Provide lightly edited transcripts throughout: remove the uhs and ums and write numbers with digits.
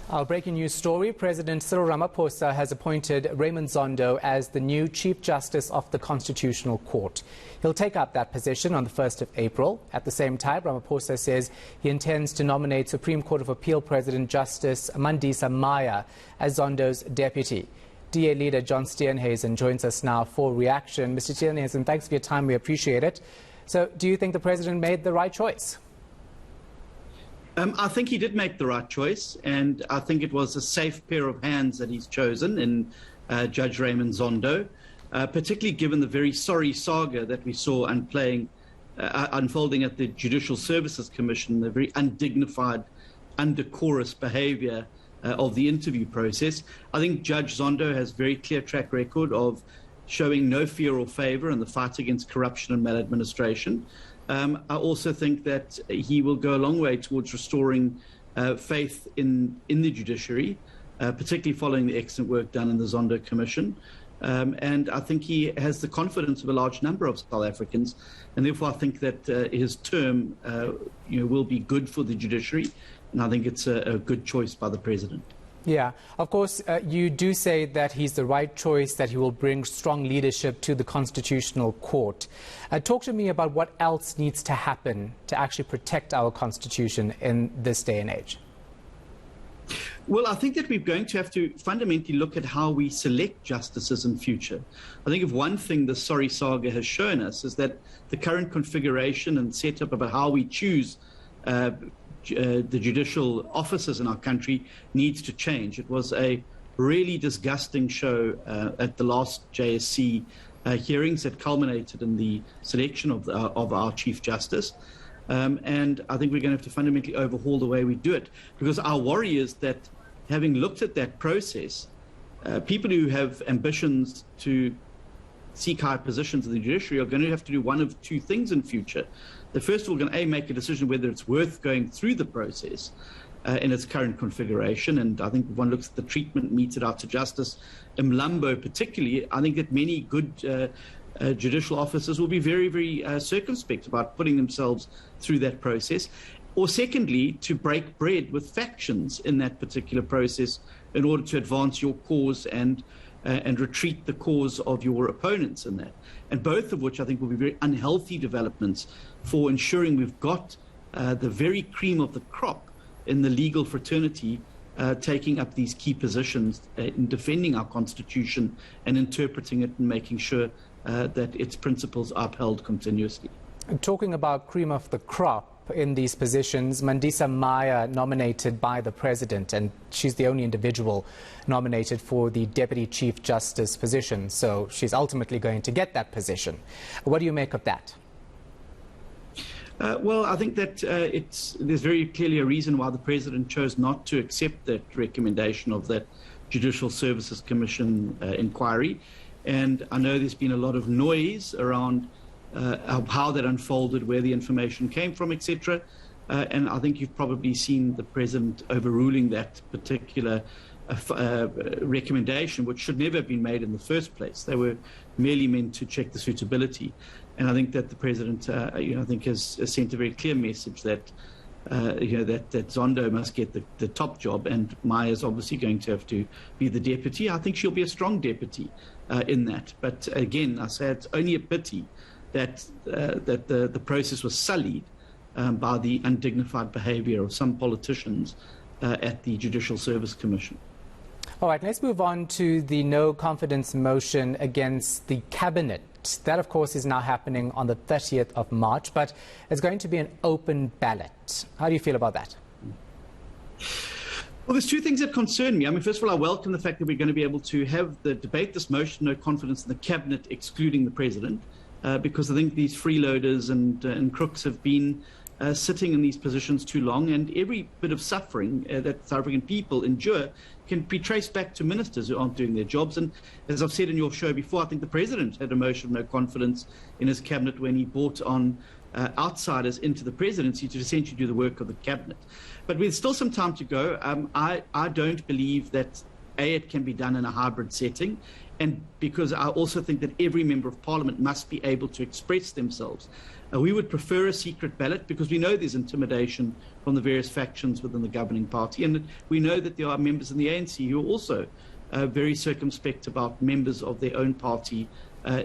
Our breaking news story, President Cyril Ramaphosa has appointed Raymond Zondo as the new Chief Justice of the Constitutional Court. He'll take up that position on the 1st of April. At the same time, Ramaphosa says he intends to nominate Supreme Court of Appeal President Justice Mandisa Maya as Zondo's deputy. DA leader John Steenhuisen joins us now for reaction. Mr. Steenhuisen, thanks for your time. We appreciate it. So, do you think the president made the right choice? I think he did make the right choice, and I think it was a safe pair of hands that he's chosen in Judge Raymond Zondo, particularly given the very sorry saga that we saw unfolding at the Judicial Services Commission, the very undignified, undecorous behaviour of the interview process. I think Judge Zondo has a very clear track record of showing no fear or favour in the fight against corruption and maladministration. I also think that he will go a long way towards restoring faith in the judiciary, particularly following the excellent work done in the Zondo Commission. And I think he has the confidence of a large number of South Africans, and therefore I think that his term will be good for the judiciary, and I think it's a good choice by the president. Yeah, of course, you do say that he's the right choice, that he will bring strong leadership to the Constitutional Court. Talk to me about what else needs to happen to actually protect our Constitution in this day and age. Well, I think that we're going to have to fundamentally look at how we select justices in future. I think if one thing the sorry saga has shown us is that the current configuration and setup about how we choose the judicial officers in our country needs to change. It was a really disgusting show at the last JSC hearings that culminated in the selection of our Chief Justice. And I think we're going to have to fundamentally overhaul the way we do it, because our worry is that, having looked at that process, people who have ambitions to seek high positions in the judiciary are going to have to do one of two things in future. They're first of all going to make a decision whether it's worth going through the process in its current configuration. And I think if one looks at the treatment meted out to Justice Mlambo particularly, I think that many good judicial officers will be very, very circumspect about putting themselves through that process. Or secondly, to break bread with factions in that particular process in order to advance your cause and retreat the cause of your opponents in that. And both of which I think will be very unhealthy developments for ensuring we've got the very cream of the crop in the legal fraternity taking up these key positions in defending our Constitution and interpreting it and making sure that its principles are upheld continuously. Talking about cream of the crop in these positions, Mandisa Maya nominated by the president, and she's the only individual nominated for the Deputy Chief Justice position, so she's ultimately going to get that position. What do you make of that? Well, I think that there's very clearly a reason why the president chose not to accept that recommendation of that Judicial Services Commission inquiry. And I know there's been a lot of noise around how that unfolded, where the information came from, etc. And I think you've probably seen the president overruling that particular recommendation, which should never have been made in the first place. They were merely meant to check the suitability. And I think that the president, I think, has sent a very clear message that, that Zondo must get the top job, and Maya's obviously going to have to be the deputy. I think she'll be a strong deputy in that. But again, I say it's only a pity that the process was sullied by the undignified behaviour of some politicians at the Judicial Service Commission. All right, let's move on to the no confidence motion against the cabinet. That, of course, is now happening on the 30th of March, but it's going to be an open ballot. How do you feel about that? Well, there's two things that concern me. I mean, first of all, I welcome the fact that we're going to be able to have the debate this motion, no confidence in the cabinet, excluding the president, because I think these freeloaders and crooks have been sitting in these positions too long, and every bit of suffering that South African people endure can be traced back to ministers who aren't doing their jobs. And as I've said in your show before, I think the president had a motion of no confidence in his cabinet when he brought on outsiders into the presidency to essentially do the work of the cabinet. But with still some time to go, I don't believe that it can be done in a hybrid setting, and because I also think that every member of parliament must be able to express themselves. We would prefer a secret ballot because we know there's intimidation from the various factions within the governing party, and we know that there are members in the ANC who are also very circumspect about members of their own party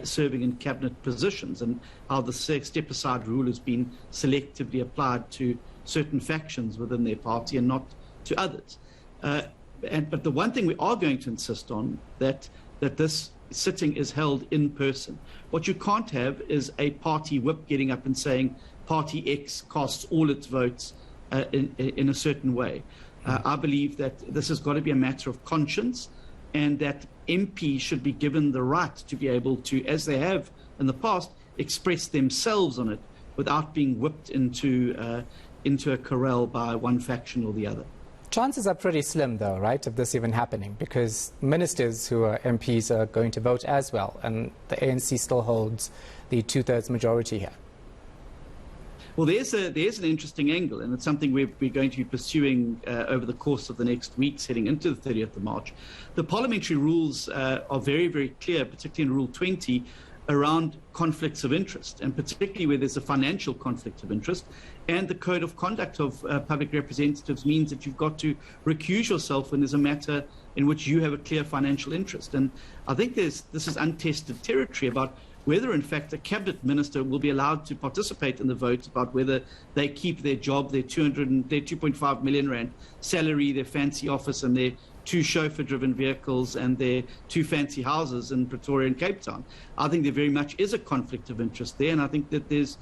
serving in cabinet positions, and how the step-aside rule has been selectively applied to certain factions within their party and not to others. But the one thing we are going to insist on, that this sitting is held in person. What you can't have is a party whip getting up and saying Party X casts all its votes in a certain way. I believe that this has got to be a matter of conscience, and that MPs should be given the right to be able to, as they have in the past, express themselves on it without being whipped into a corral by one faction or the other. Chances are pretty slim, though, right, of this even happening, because ministers who are MPs are going to vote as well, and the ANC still holds the two-thirds majority here. Well, there's an interesting angle, and it's something we're going to be pursuing over the course of the next week, heading into the 30th of March. The parliamentary rules are very, very clear, particularly in Rule 20, around conflicts of interest, and particularly where there's a financial conflict of interest. And the code of conduct of public representatives means that you've got to recuse yourself when there's a matter in which you have a clear financial interest. And I think this is untested territory about whether, in fact, a cabinet minister will be allowed to participate in the vote about whether they keep their job, their 2.5 million rand salary, their fancy office, and their 2 chauffeur-driven vehicles and their 2 fancy houses in Pretoria and Cape Town. I think there very much is a conflict of interest there, and I think that there's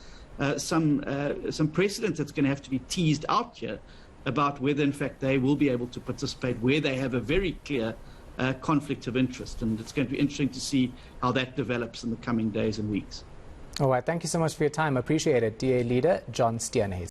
some precedent that's going to have to be teased out here about whether, in fact, they will be able to participate where they have a very clear conflict of interest. And it's going to be interesting to see how that develops in the coming days and weeks. All right. Thank you so much for your time. Appreciate it. DA Leader John Steenhuisen.